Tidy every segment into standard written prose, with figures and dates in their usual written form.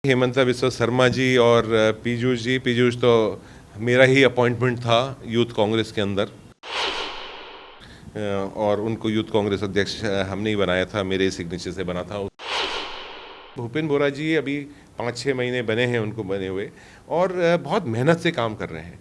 हेमंता बिस्वा शर्मा जी और पीयूष तो मेरा ही अपॉइंटमेंट था यूथ कांग्रेस के अंदर। और उनको यूथ कांग्रेस अध्यक्ष हमने ही बनाया था, मेरे सिग्नेचर से बना था। भूपेन बोरा जी अभी 5-6 महीने बने हैं उनको बने हुए, और बहुत मेहनत से काम कर रहे हैं।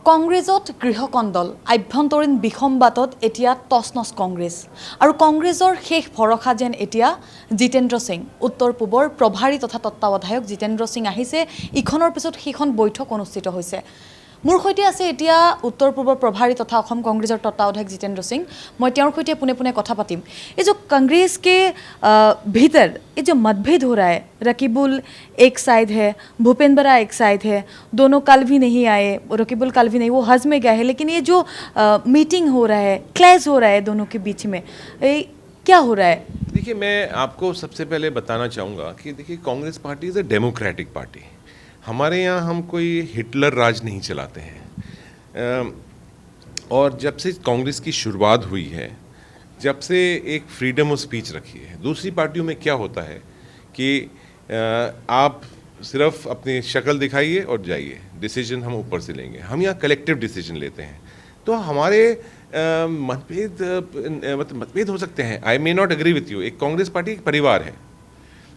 কংগ্ৰেছত গৃহকন্দল আভ্যন্তৰীণ বিসম্বাদত এতিয়া টছনছ কংগ্ৰেছ আৰু কংগ্ৰেছৰ শেষ ভৰসা যেন এতিয়া জিতেন্দ্ৰ সিং। উত্তৰ পূবৰ প্ৰভাৰী তথা তত্ত্বাৱধায়ক জিতেন্দ্ৰ সিং আহিছে, ইখনৰ পিছত সিখন বৈঠক অনুষ্ঠিত হৈছে। মোৰ সৈতে আছে এতিয়া উত্তৰ পূবৰ প্ৰভাৰী তথা অসম কংগ্ৰেছৰ তত্ত্বাৱধায়ক জিতেন্দ্ৰ সিং। মই তেওঁৰ সৈতে পোনে পোনে কথা পাতিম। ये जो कांग्रेस के भीतर ये जो मतभेद हो रहा है, रकीबुल एक साइड है, भूपेन बोरा एक साइड है, दोनों कल भी नहीं आए, रकीबुल कल भी नहीं, वो हज में गए हैं, लेकिन ये जो मीटिंग हो रहा है, क्लैश हो रहा है दोनों के बीच में, क्या हो रहा है? देखिए, मैं आपको सबसे पहले बताना चाहूँगा कि देखिए, Congress party is a democratic party. हमारे यहाँ हम कोई हिटलर राज नहीं चलाते हैं। और जब से कांग्रेस की शुरुआत हुई है, जब से एक फ्रीडम ऑफ स्पीच रखी है। दूसरी पार्टियों में क्या होता है कि आप सिर्फ अपनी शक्ल दिखाइए और जाइए, डिसीजन हम ऊपर से लेंगे। हम यहाँ कलेक्टिव डिसीजन लेते हैं। तो हमारे मतभेद हो सकते हैं। I may not agree with you. एक कांग्रेस पार्टी एक परिवार है।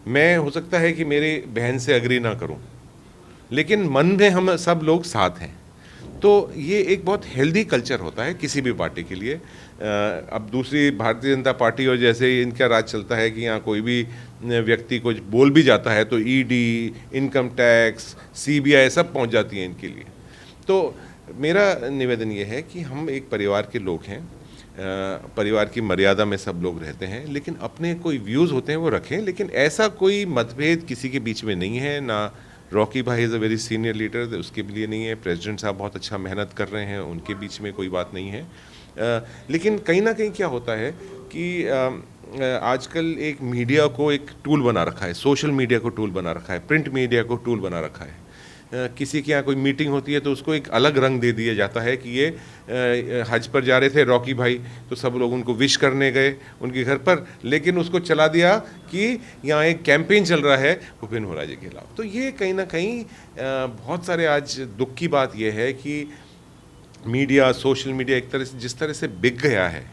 मैं हो सकता है कि मेरी बहन से एग्री ना करूं, लेकिन मन में हम सब लोग साथ हैं। तो ये एक बहुत हेल्दी कल्चर होता है किसी भी पार्टी के लिए। अब दूसरी भारतीय जनता पार्टी और जैसे इनका राज चलता है कि यहाँ कोई भी व्यक्ति कुछ बोल भी जाता है तो ईडी, इनकम टैक्स, सीबीआई सब पहुँच जाती हैं इनके लिए। तो मेरा निवेदन ये है कि हम एक परिवार के लोग हैं। परिवार की मर्यादा में सब लोग रहते हैं, लेकिन अपने कोई व्यूज़ होते हैं वो रखें। लेकिन ऐसा कोई मतभेद किसी के बीच में नहीं है। ना रॉकी भाई is a very senior leader, उसके लिए नहीं है। प्रेसिडेंट साहब बहुत अच्छा मेहनत कर रहे हैं, उनके बीच में कोई बात नहीं है। लेकिन कहीं ना कहीं क्या होता है कि आजकल एक मीडिया को एक टूल बना रखा है, सोशल मीडिया को टूल बना रखा है, प्रिंट मीडिया को टूल बना रखा है। किसी के यहाँ कोई मीटिंग होती है तो उसको एक अलग रंग दे दिया जाता है कि ये हज पर जा रहे थे रॉकी भाई, तो सब लोग उनको विश करने गए उनके घर पर, लेकिन उसको चला दिया कि यहाँ एक कैंपेन चल रहा है भूपेन बोरा जी के खिलाफ। तो ये कहीं ना कहीं बहुत सारे आज दुख की बात यह है कि मीडिया, सोशल मीडिया एक तरह से जिस तरह से बिक गया है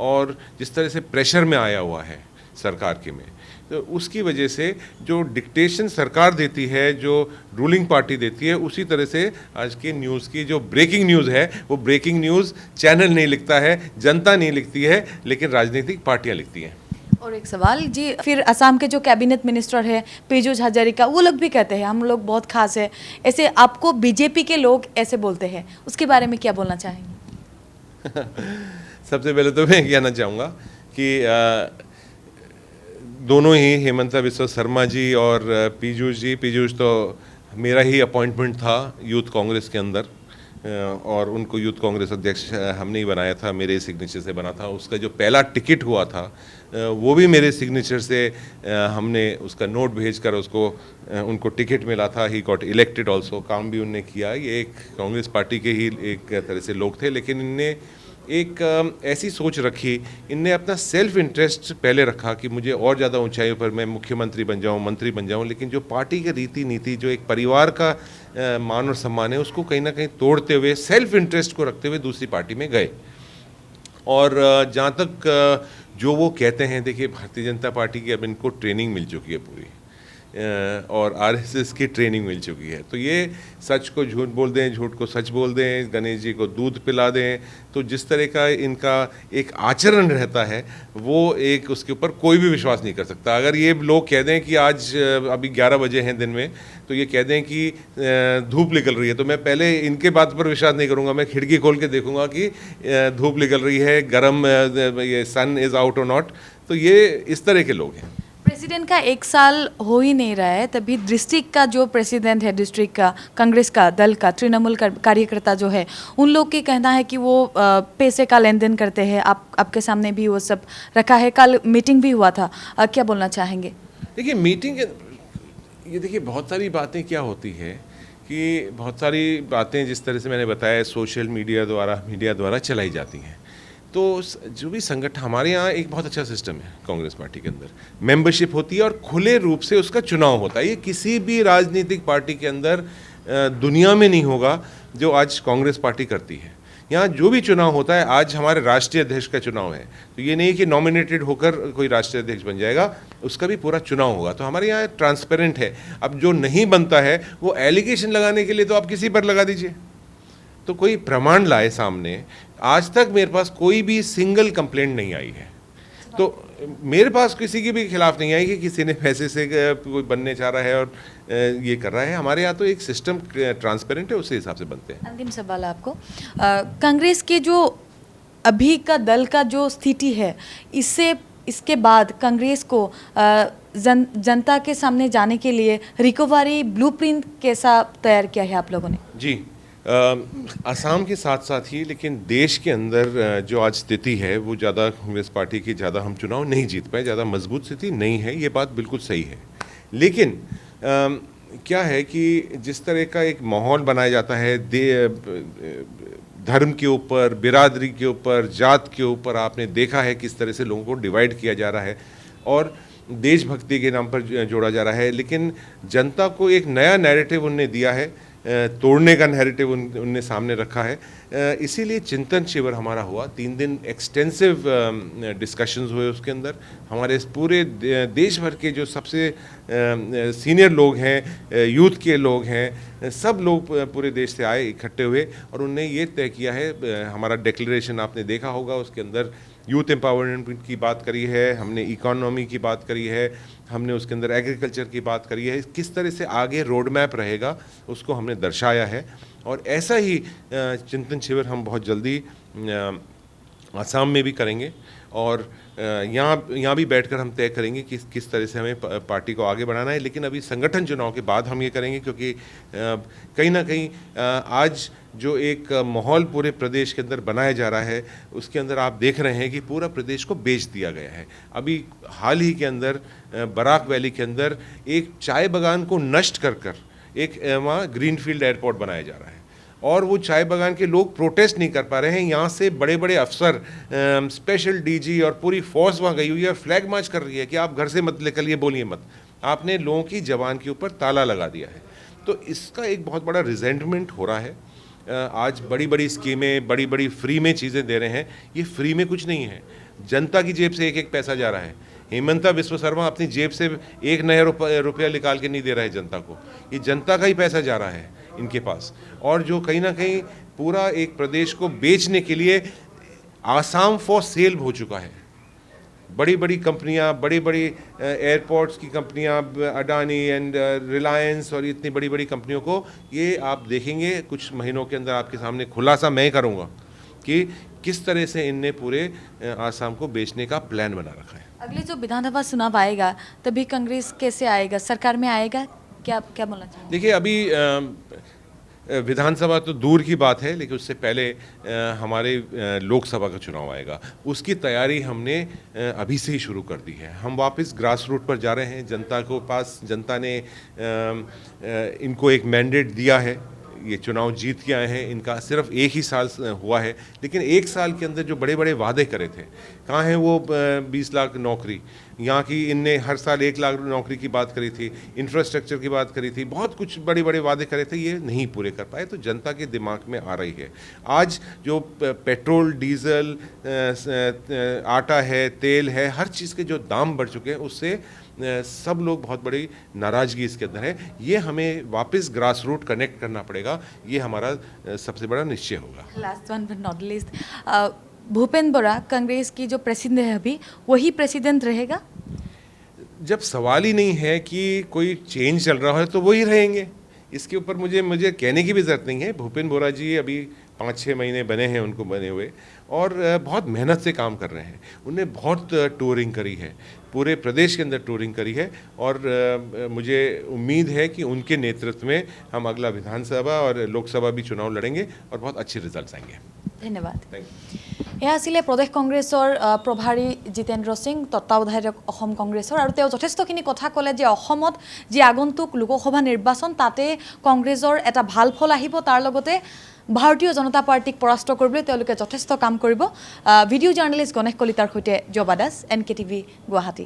और जिस तरह से प्रेशर में आया हुआ है सरकार के में, तो उसकी वजह से जो डिक्टेशन सरकार देती है, जो रूलिंग पार्टी देती है, उसी तरह से आज की न्यूज़ की जो ब्रेकिंग न्यूज़ है वो ब्रेकिंग न्यूज़ चैनल नहीं लिखता है, जनता नहीं लिखती है, लेकिन राजनीतिक पार्टियां लिखती हैं। और एक सवाल जी, फिर असम के जो कैबिनेट मिनिस्टर है पीयूष हजारिका, वो लोग भी कहते हैं हम लोग बहुत खास है, ऐसे आपको बीजेपी के लोग ऐसे बोलते हैं, उसके बारे में क्या बोलना चाहेंगे? सबसे पहले तो मैं कहना चाहूँगा कि दोनों ही हेमंता बिस्वा शर्मा जी और पीयूष तो मेरा ही अपॉइंटमेंट था यूथ कांग्रेस के अंदर। और उनको यूथ कांग्रेस अध्यक्ष हमने ही बनाया था, मेरे सिग्नेचर से बना था। उसका जो पहला टिकट हुआ था वो भी मेरे सिग्नेचर से हमने उसका नोट भेजकर उसको उनको टिकट मिला था। He got elected also. काम भी उनने किया। ये एक कांग्रेस पार्टी के ही एक तरह से लोग थे, लेकिन इनने एक ऐसी सोच रखी, इनने अपना सेल्फ इंटरेस्ट पहले रखा कि मुझे और ज़्यादा ऊंचाइयों पर मैं मुख्यमंत्री बन जाऊं, मंत्री बन जाऊं। लेकिन जो पार्टी की रीति नीति, जो एक परिवार का मान और सम्मान है, उसको कहीं ना कहीं तोड़ते हुए, सेल्फ इंटरेस्ट को रखते हुए दूसरी पार्टी में गए। और जहाँ तक जो वो कहते हैं, देखिए भारतीय जनता पार्टी की अब इनको ट्रेनिंग मिल चुकी है पूरी, और आरएसएस की ट्रेनिंग मिल चुकी है। तो ये सच को झूठ बोल दें, झूठ को सच बोल दें, गणेश जी को दूध पिला दें। तो जिस तरह का इनका एक आचरण रहता है, वो एक उसके ऊपर कोई भी विश्वास नहीं कर सकता। अगर ये लोग कह दें कि आज अभी 11 बजे हैं दिन में, तो ये कह दें कि धूप निकल रही है, तो मैं पहले इनके बात पर विश्वास नहीं करूँगा। मैं खिड़की खोल के देखूँगा कि धूप निकल रही है, गर्म, ये सन इज़ आउट और नॉट। तो ये इस तरह के लोग हैं। प्रेसिडेंट का 1 साल हो ही नहीं रहा है, तभी डिस्ट्रिक्ट का जो प्रेसिडेंट है, डिस्ट्रिक्ट का कांग्रेस का दल का तृणमूल कार्यकर्ता जो है, उन लोग के कहना है कि वो पैसे का लेन देन करते हैं। आपके सामने भी वो सब रखा है, कल मीटिंग भी हुआ था। क्या बोलना चाहेंगे? देखिए, मीटिंग ये देखिए बहुत सारी बातें क्या होती है कि बहुत सारी बातें जिस तरह से मैंने बताया सोशल मीडिया द्वारा चलाई जाती हैं। तो जो भी संगठन हमारे यहाँ एक बहुत अच्छा सिस्टम है कांग्रेस पार्टी के अंदर, मेंबरशिप होती है और खुले रूप से उसका चुनाव होता है। ये किसी भी राजनीतिक पार्टी के अंदर दुनिया में नहीं होगा जो आज कांग्रेस पार्टी करती है। यहाँ जो भी चुनाव होता है, आज हमारे राष्ट्रीय अध्यक्ष का चुनाव है, तो ये नहीं कि नॉमिनेटेड होकर कोई राष्ट्रीय अध्यक्ष बन जाएगा, उसका भी पूरा चुनाव होगा। तो हमारे यहाँ ट्रांसपेरेंट है। अब जो नहीं बनता है वो एलिगेशन लगाने के लिए तो आप किसी पर लगा दीजिए, तो कोई प्रमाण लाए सामने। आज तक मेरे पास कोई भी सिंगल कंप्लेंट नहीं आई है, तो मेरे पास किसी के भी खिलाफ नहीं आई कि किसी ने पैसे से कोई बनने चाह रहा है और ये कर रहा है। हमारे यहाँ तो एक सिस्टम ट्रांसपेरेंट है, उसी हिसाब से बनते हैं। अंतिम सवाल आपको, कांग्रेस के जो अभी का दल का जो स्थिति है, इसके बाद कांग्रेस को जनता के सामने जाने के लिए रिकवरी ब्लूप्रिंट कैसा तैयार किया है आप लोगों ने? जी, असम के साथ साथ ही लेकिन देश के अंदर जो आज स्थिति है वो ज़्यादा कांग्रेस पार्टी की ज़्यादा हम चुनाव नहीं जीत पाए, ज़्यादा मजबूत स्थिति नहीं है, ये बात बिल्कुल सही है। लेकिन क्या है कि जिस तरह का एक माहौल बनाया जाता है धर्म के ऊपर, बिरादरी के ऊपर, जात के ऊपर, आपने देखा है किस तरह से लोगों को डिवाइड किया जा रहा है और देशभक्ति के नाम पर जोड़ा जा रहा है। लेकिन जनता को एक नया नैरेटिव उनने दिया है, तोड़ने का नैरेटिव उनने सामने रखा है। इसीलिए चिंतन शिविर हमारा हुआ, 3 दिन एक्सटेंसिव डिस्कशंस हुए। उसके अंदर हमारे पूरे देश भर के जो सबसे सीनियर लोग हैं, यूथ के लोग हैं, सब लोग पूरे देश से आए, इकट्ठे हुए और उनने ये तय किया है। हमारा डिक्लेरेशन आपने देखा होगा, उसके अंदर यूथ एम्पावरमेंट की बात करी है, हमने इकोनॉमी की बात करी है, हमने उसके अंदर एग्रीकल्चर की बात करी है। किस तरह से आगे रोड मैप रहेगा उसको हमने दर्शाया है। और ऐसा ही चिंतन शिविर हम बहुत जल्दी असम में भी करेंगे और यहाँ भी बैठकर हम तय करेंगे कि किस तरह से हमें पार्टी को आगे बढ़ाना है। लेकिन अभी संगठन चुनाव के बाद हम ये करेंगे, क्योंकि कहीं ना कहीं आज जो एक माहौल पूरे प्रदेश के अंदर बनाया जा रहा है, उसके अंदर आप देख रहे हैं कि पूरा प्रदेश को बेच दिया गया है। अभी हाल ही के अंदर बराक वैली के अंदर एक चाय बागान को नष्ट कर एक वहाँ ग्रीनफील्ड एयरपोर्ट बनाया जा रहा है और वो चाय बागान के लोग प्रोटेस्ट नहीं कर पा रहे हैं। यहाँ से बड़े बड़े अफसर, स्पेशल डीजी और पूरी फोर्स वहाँ गई हुई है, फ्लैग मार्च कर रही है कि आप घर से मत निकलिए, बोलिए मत। आपने लोगों की जबान के ऊपर ताला लगा दिया है। तो इसका एक बहुत बड़ा रिजेंटमेंट हो रहा है। आज बड़ी बड़ी स्कीमें, बड़ी बड़ी फ्री में चीज़ें दे रहे हैं, ये फ्री में कुछ नहीं है। जनता की जेब से एक एक पैसा जा रहा है। हेमंता बिस्वा शर्मा अपनी जेब से 1 नया रुपया निकाल के नहीं दे रहा है जनता को, ये जनता का ही पैसा जा रहा है इनके पास। और जो कहीं ना कहीं पूरा एक प्रदेश को बेचने के लिए आसाम फॉर सेल हो चुका है। बड़ी बड़ी कंपनियां, बड़ी बड़ी एयरपोर्ट्स की कंपनियां, अडानी एंड रिलायंस और इतनी बड़ी बड़ी कंपनियों को, ये आप देखेंगे कुछ महीनों के अंदर आपके सामने खुलासा मैं करूंगा कि किस तरह से इनने पूरे आसाम को बेचने का प्लान बना रखा है। अगले जो विधानसभा चुनाव आएगा तभी कांग्रेस कैसे आएगा, सरकार में आएगा, क्या बोलना चाहिए? देखिए, अभी विधानसभा तो दूर की बात है, लेकिन उससे पहले हमारे लोकसभा का चुनाव आएगा। उसकी तैयारी हमने अभी से ही शुरू कर दी है। हम वापस ग्रास रूट पर जा रहे हैं। जनता को पास, जनता ने इनको एक मैंडेट दिया है, ये चुनाव जीत के आए हैं। इनका सिर्फ 1 ही साल हुआ है, लेकिन 1 साल के अंदर जो बड़े बड़े वादे करे थे, कहाँ हैं वो 20 लाख नौकरी यहाँ की? इनने हर साल 1 लाख नौकरी की बात करी थी, इंफ्रास्ट्रक्चर की बात करी थी, बहुत कुछ बड़े बड़े वादे करे थे, ये नहीं पूरे कर पाए। तो जनता के दिमाग में आ रही है। आज जो पेट्रोल, डीजल, आटा है, तेल है, हर चीज़ के जो दाम बढ़ चुके हैं, उससे सब लोग बहुत बड़ी नाराज़गी इसके अंदर है। ये हमें वापस ग्रास रूट कनेक्ट करना पड़ेगा, ये हमारा सबसे बड़ा निश्चय होगा। Last one but not least, Bhupendra Bora Congress की जो प्रेसिडेंट है अभी, वही प्रेसिडेंट रहेगा? जब सवाल ही नहीं है कि कोई चेंज चल रहा है तो वही रहेंगे। इसके ऊपर मुझे कहने की भी ज़रूरत नहीं है। भूपेंद्र बोरा जी अभी 5-6 महीने बने हैं उनको बने हुए, और बहुत मेहनत से काम कर रहे हैं। उन्होंने बहुत टूरिंग करी है, पूरे प्रदेश के अंदर टूरिंग करी है, और मुझे उम्मीद है कि उनके नेतृत्व में हम अगला विधानसभा और लोकसभा भी चुनाव लड़ेंगे और बहुत अच्छे रिजल्ट आएंगे। धन्यवाद। এয়া আছিলে প্ৰদেশ কংগ্ৰেছৰ প্ৰভাৰী জিতেন্দ্ৰ সিং, তত্ত্বাৱধায়ক অসম কংগ্ৰেছৰ, আৰু তেওঁ যথেষ্টখিনি কথা ক'লে যে অসমত যি আগন্তুক লোকসভা নিৰ্বাচন, তাতে কংগ্ৰেছৰ এটা ভাল ফল আহিব, তাৰ লগতে ভাৰতীয় জনতা পাৰ্টিক পৰাস্ত কৰিবলৈ তেওঁলোকে যথেষ্ট কাম কৰিব ভিডিঅ' জাৰ্নেলিষ্ট গণেশ কলিতাৰ সৈতে জবা দাস NKTV গুৱাহাটী